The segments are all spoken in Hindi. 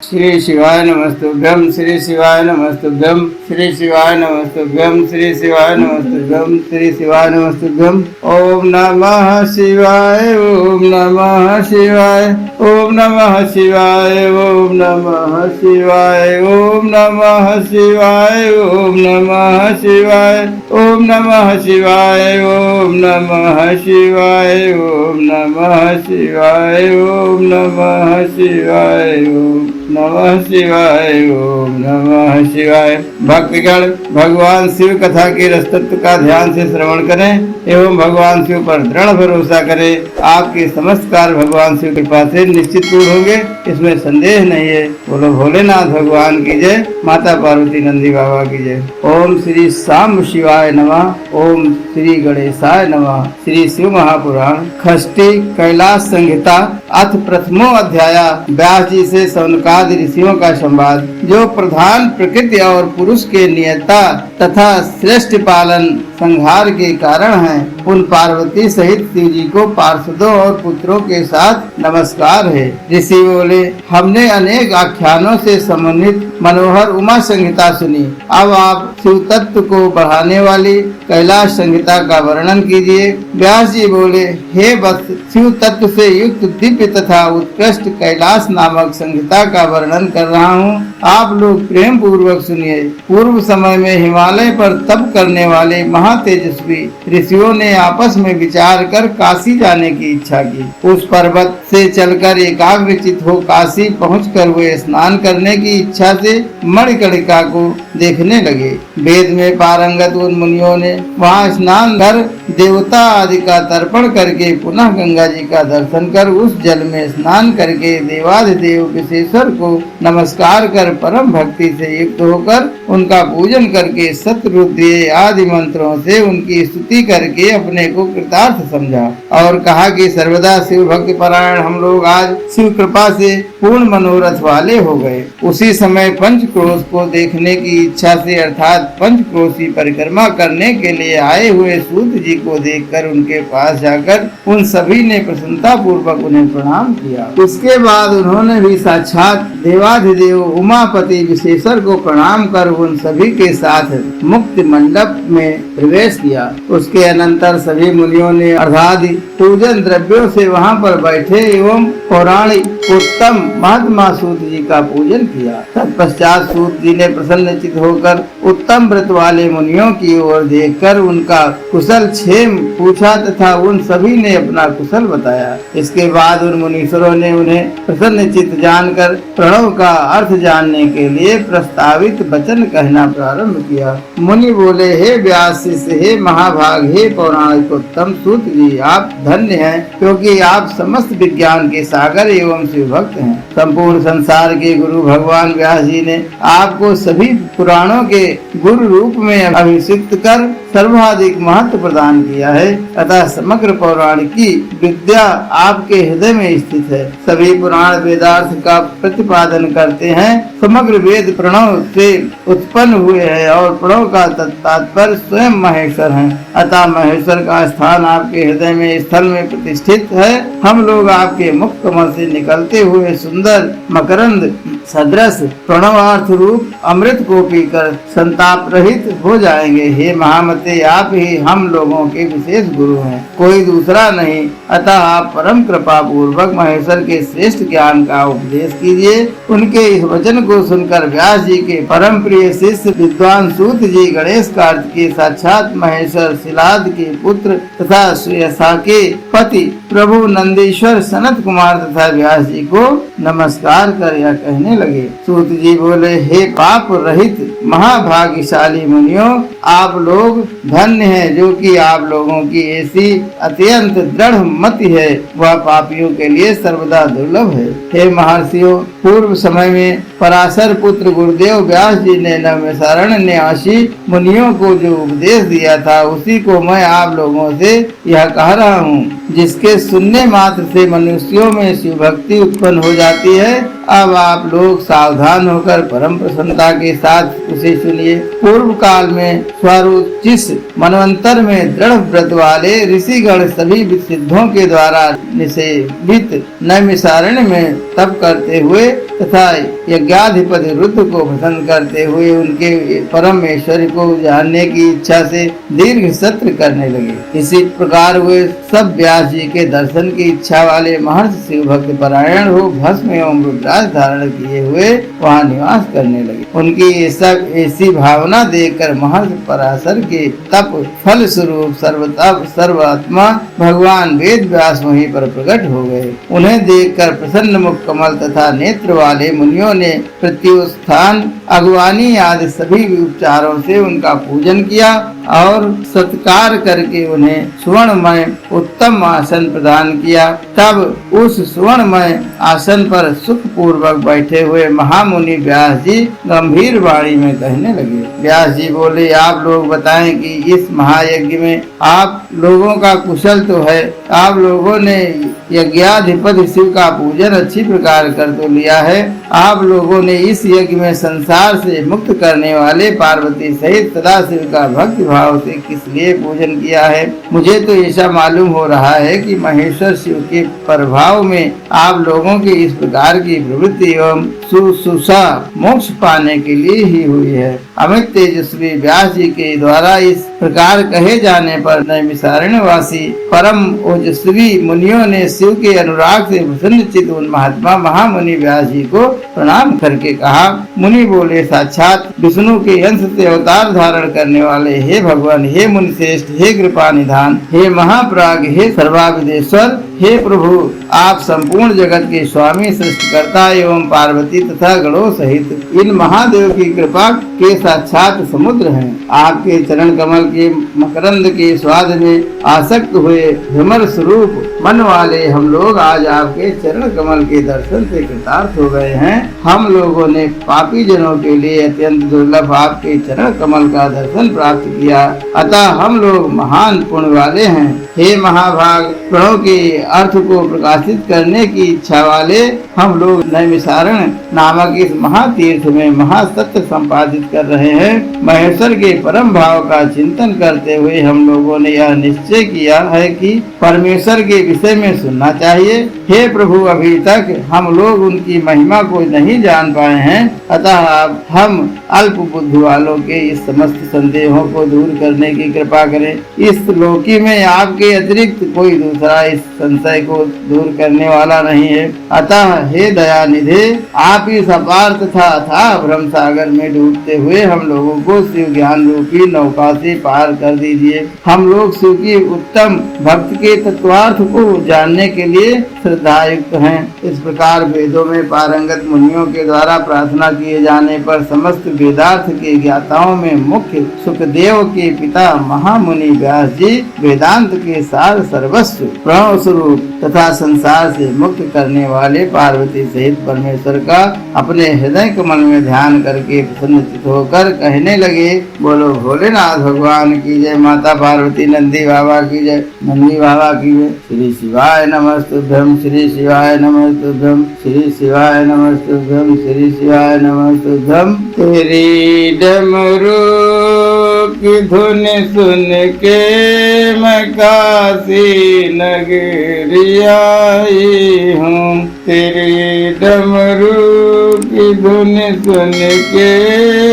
श्री शिवाय नमस्तुभ्यं श्री शिवाय नमस्तुभ्यं श्री शिवाय नमस्तुभ्यं श्री शिवाय नमस्तुभ्यं श्री शिवाय नमस्तुभ्यं। ओम नमः शिवाय ओम नमः शिवाय ओम नमः शिवाय ओम नमः शिवाय ओम नमः शिवाय ओम नमः शिवाय ओम नमः शिवाय ओम नमः शिवाय ओम नमः शिवाय ओम नमः शिवाय ओम नमः शिवाय ओम नमः शिवाय। भक्तगण भगवान शिव कथा के रसतत्व का ध्यान से श्रवण करें एवं भगवान शिव पर दृढ़ भरोसा करें। आपके समस्त कार्य भगवान शिव कृपा से निश्चित पूर्ण होंगे, इसमें संदेह नहीं है। बोलो भोलेनाथ भगवान की जय, माता पार्वती नंदी बाबा की जय। ओम श्री साम शिवाय नमः, ओम श्री गणेशाय नमः। श्री शिव महापुराण खष्टी कैलाश संहिता अथ प्रथमो अध्याय। व्यास जी से सौनकादि ऋषियों का संवाद। जो प्रधान प्रकृति और पुरुष के नियता तथा श्रेष्ठ पालन संहार के कारण हैं, उन पार्वती सहित शिव जी को पार्षदों और पुत्रों के साथ नमस्कार है। ऋषि बोले, हमने अनेक आख्यानों से समन्वित मनोहर उमा संहिता सुनी। अब आप शिव तत्व को बढ़ाने वाली कैलाश संहिता का वर्णन कीजिए। व्यास जी बोले, हे वत्स, शिव तत्व से युक्त दिव्य तथा उत्कृष्ट कैलाश नामक संहिता का वर्णन कर रहा हूँ। आप लोग प्रेम पूर्वक सुनिए। पूर्व समय में हिमालय पर तप करने वाले महातेजस्वी ऋषियों ने आपस में विचार कर काशी जाने की इच्छा की। उस पर्वत से चलकर एकाग्रचित हो काशी पहुंचकर वे स्नान करने की इच्छा से मणिकर्णिका को देखने लगे। वेद में पारंगत उन मुनियों ने वहां स्नान कर देवता आदि का तर्पण करके पुनः गंगा जी का दर्शन कर उस जल में स्नान करके देवाधिदेव विशेश्वर को नमस्कार कर परम भक्ति से युक्त होकर उनका पूजन करके सतरुद्र आदि मंत्रों से उनकी स्तुति करके अपने को कृतार्थ समझा और कहा कि सर्वदा शिव भक्ति परायण हम लोग आज शिव कृपा से पूर्ण मनोरथ वाले हो गए। उसी समय पंचक्रोश को देखने की इच्छा से अर्थात पंचक्रोशी परिक्रमा करने के लिए आए हुए सूत जी को देखकर उनके पास जाकर उन सभी ने प्रसन्नता पूर्वक उन्हें प्रणाम किया। उसके बाद उन्होंने भी साक्षात देवाधिदेव उमापति विशेश्वर को प्रणाम कर उन सभी के साथ मुक्ति मंडप में प्रवेश किया। उसके अनंतर सभी मुनियों ने अर्घादि पूजन द्रव्यों से वहां पर बैठे एवं पौराणिक उत्तम महात्मा सूत जी का पूजन किया। तत्पश्चात सूत जी ने प्रसन्नचित होकर उत्तम व्रत वाले मुनियों की ओर देखकर उनका कुशल क्षेम पूछा तथा उन सभी ने अपना कुशल बताया। इसके बाद उन मुनीश्वरों ने उन्हें प्रसन्नचित जानकर प्रणव का अर्थ जानने के लिए प्रस्तावित वचन कहना प्रारंभ किया। मुनि बोले, हे व्यास शिष्य, हे महाभाग, हे पौराणिक उत्तम सूत जी, आप धन्य हैं क्योंकि आप समस्त विज्ञान के सागर एवं शिव भक्त हैं। संपूर्ण संसार के गुरु भगवान व्यास जी ने आपको सभी पुराणों के गुरु रूप में अभिषिक्त कर सर्वाधिक महत्व प्रदान किया है। अतः समग्र पौराणिकी विद्या आपके हृदय में स्थित है। सभी पुराण वेदार्थ का प्रतिपादन करते हैं। समग्र वेद प्रणव से उत्पन्न हुए हैं और प्रणव का तात्पर्य स्वयं महेश्वर है। अतः महेश्वर का स्थान आपके हृदय में स्थल में प्रतिष्ठित है। हम लोग आपके मुख कमल से निकलते हुए सुंदर मकरंद सदृश प्रणवार्थ रूप अमृत को पीकर संताप रहित हो जाएंगे। हे महामते, आप ही हम लोगों के विशेष गुरु हैं, कोई दूसरा नहीं। अतः आप परम कृपा पूर्वक महेश्वर के श्रेष्ठ ज्ञान का उपदेश कीजिए। उनके इस वचन को सुनकर व्यास जी के परम प्रिय शिष्य विद्वान सूत जी गणेश कार्तिकेय साक्षात महेश्वर शिलाद के पुत्र तथा श्रेयसा के पति प्रभु नंदीश्वर सनत कुमार तथा व्यास जी को नमस्कार कर यह कहने लगे। सूत जी बोले, हे पाप रहित महाभाग्यशाली मुनियों, आप लोग धन्य हैं जो कि आप लोगों की ऐसी अत्यंत दृढ़ मति है, वह पापियों के लिए सर्वदा दुर्लभ है। हे महर्षियों, पूर्व समय में पराशर पुत्र गुरुदेव व्यास जी ने नैमिषारण्यवासी मुनियों को जो उपदेश दिया था उसी को मैं आप लोगों से यह कह रहा हूँ, जिसके सुनने मात्र से मनुष्यों में शिव भक्ति उत्पन्न हो जाती है। अब आप लोग सावधान होकर परम प्रसन्नता के साथ उसे सुनिए। पूर्व काल में स्वरूप जिस मनवंतर में दृढ़ व्रत वाले ऋषिगण सभी सिद्धों के द्वारा निषेधित नैमिषारण्य में तप करते हुए तथा यज्ञाधिपति रुद्र को प्रसन्न करते हुए उनके परमेश्वर को जानने की इच्छा से दीर्घ सत्र करने लगे। इसी प्रकार वे सब व्यास जी के दर्शन की इच्छा वाले महर्षि शिव भक्त परायण हो भस्म एवं रुद्राक्ष धारण किए हुए वहाँ निवास करने लगे। उनकी ऐसी भावना देखकर महर्षि पराशर के तप फल स्वरूप सर्वात्मा भगवान वेद व्यास वहीं पर प्रकट हो गए। उन्हें देखकर प्रसन्न मुख कमल तथा नेत्र वाले मुनियों ने प्रत्युत्थान अगवानी आदि सभी उपचारों से उनका पूजन किया और सत्कार करके उन्हें सुवर्णमय उत्तम आसन प्रदान किया। तब उस सुवर्णमय आसन पर सुख पूर्वक बैठे हुए महामुनि व्यास जी गंभीर वाणी में कहने लगे। व्यास जी बोले, आप लोग बताएं कि इस महायज्ञ में आप लोगों का कुशल तो है। आप लोगों ने यज्ञाधिपति शिव का पूजन अच्छी प्रकार कर तो लिया है। आप लोगों ने इस यज्ञ में संसार से मुक्त करने वाले पार्वती सहित सदाशिव का भक्ति भाव से किस लिए पूजन किया है? मुझे तो ऐसा मालूम हो रहा है कि महेश्वर शिव के प्रभाव में आप लोगों की इस प्रकार की प्रवृत्ति एवं सुसुषा मोक्ष पाने के लिए ही हुई है। अमित तेजस्वी व्यास जी के द्वारा इस प्रकार कहे जाने पर नैमिषारण्यवासी परम ओजस्वी मुनियों ने शिव के अनुराग से प्रसन्नचित्त उन महात्मा महामुनि व्यास जी को प्रणाम करके कहा। मुनि बोले, साक्षात विष्णु के अंश से अवतार धारण करने वाले हे भगवान, हे मुनि श्रेष्ठ, हे कृपा निधान, हे महाप्राग, हे सर्वाविदेश्वर, हे प्रभु, आप संपूर्ण जगत के स्वामी सृष्टिकर्ता एवं पार्वती तथा गणों सहित इन महादेव की कृपा के साक्षात समुद्र हैं। आपके चरण कमल के मकरंद के स्वाद में आसक्त हुए भ्रमर स्वरूप मन वाले हम लोग आज आपके चरण कमल के दर्शन से कृतार्थ हो गए हैं। हम लोगों ने पापी जनों के लिए अत्यंत दुर्लभ आपके चरण कमल का दर्शन प्राप्त किया, अतः हम लोग महान पुण्य वाले हैं। हे महाभाग, प्रणव के अर्थ को प्रकाशित करने की इच्छा वाले हम लोग नैमिषारण्य नामक इस महातीर्थ में महासत्य संपादित कर रहे हैं। महेश्वर के परम भाव का चिंतन करते हुए हम लोगों ने यह निश्चय किया है कि परमेश्वर के विषय में सुनना चाहिए। हे प्रभु, अभी तक हम लोग उनकी महिमा को नहीं जान पाए हैं, अतः हम अल्प बुद्धि वालों के इस समस्त संदेहों को दूर करने की कृपा करें। इस लोकी में आपके अतिरिक्त कोई दूसरा इस संशय को दूर करने वाला नहीं है। अतः हे दयानिधे, आप इस अपार तथा अथाह भ्रम सागर में डूबते हुए हम लोगों को शिव ज्ञान रूपी नौका से पार कर दीजिए। हम लोग शिव की उत्तम भक्त के तत्वार्थ को जानने के लिए श्रद्धायुक्त हैं। इस प्रकार वेदों में पारंगत मुनियों के द्वारा प्रार्थना किए जाने पर समस्त वेदार्थ के ज्ञाताओं में मुख्य सुखदेव के पिता महामुनि व्यास जी वेदांत के सार सर्वस्व प्रणव स्वरूप तथा संसार से मुक्त करने वाले पार्वती सहित परमेश्वर का अपने हृदय कमल में ध्यान करके प्रसन्नचित्त होकर कहने लगे, बोलो भोलेनाथ भगवान की जय, माता पार्वती, नंदी बाबा की जय, नंदी बाबा की जय। श्री शिवाय नमस्तुभ्यं, श्री शिवाय नमस्तुभ्यं, श्री शिवाय नमस्तुभ्यं, श्री शिवाय नमस्तुभ्यं। तेरी डमरू की धुन सुन के मैं काशी नगरी आई हूँ। तेरी डमरू की धुन सुन के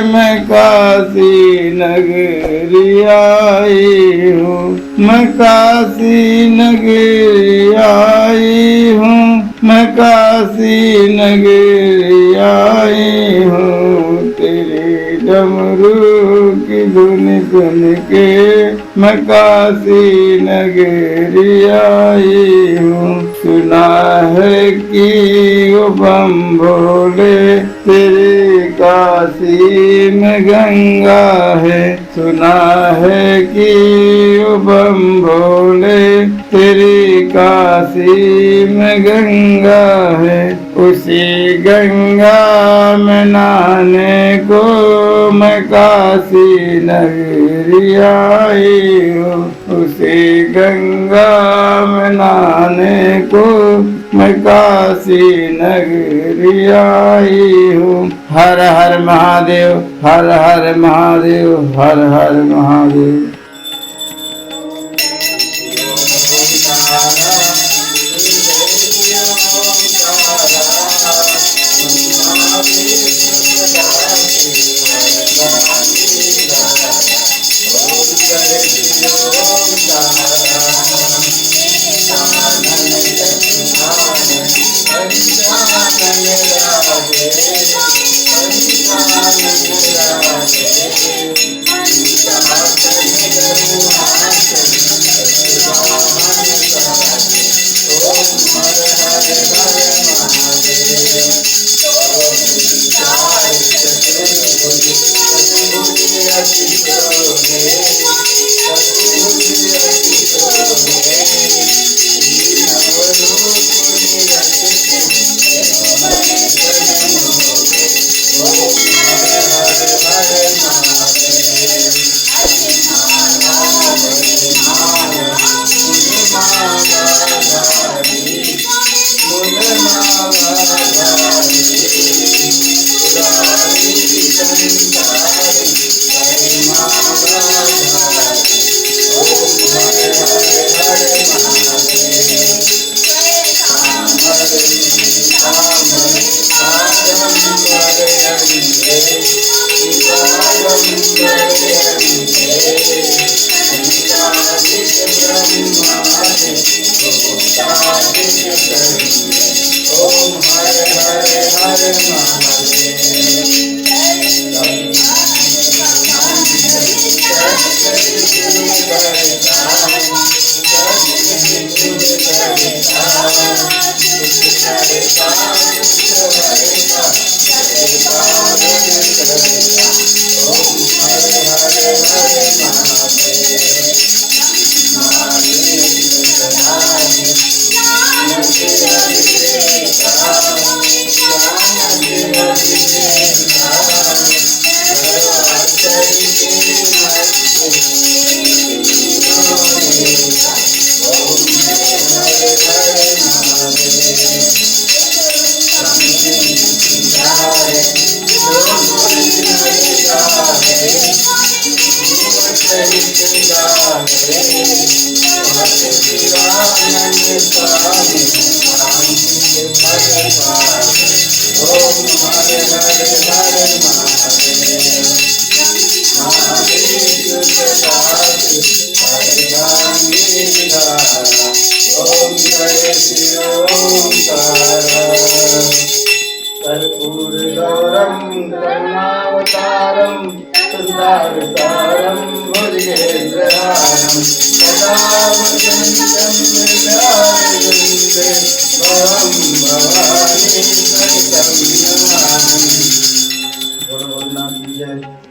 मैं काशी नगरी आई हूँ। मैं काशी नगरी आई हूँ, मैं काशी नगरी आई हूँ। तेरी डमरू की धुन सुन के मैं काशी नगरी आई हूँ। सुना है कि वो बम भोले तेरी काशी में गंगा है। सुना है कि वो बम भोले तेरी काशी में गंगा है। उसी गंगा में नहाने को मैं काशी नगरी आई हूँ। उसी गंगा में नहाने को मैं काशी नगरी आई हूँ। हर हर महादेव, हर हर महादेव, हर हर महादेव। Om Tara कर्पूरगौरं करुणावतारं संसारसारं भुजगेन्द्रहारं सदा वसन्तं हृदयारविन्दे भवं भवानी सहितं नमामि।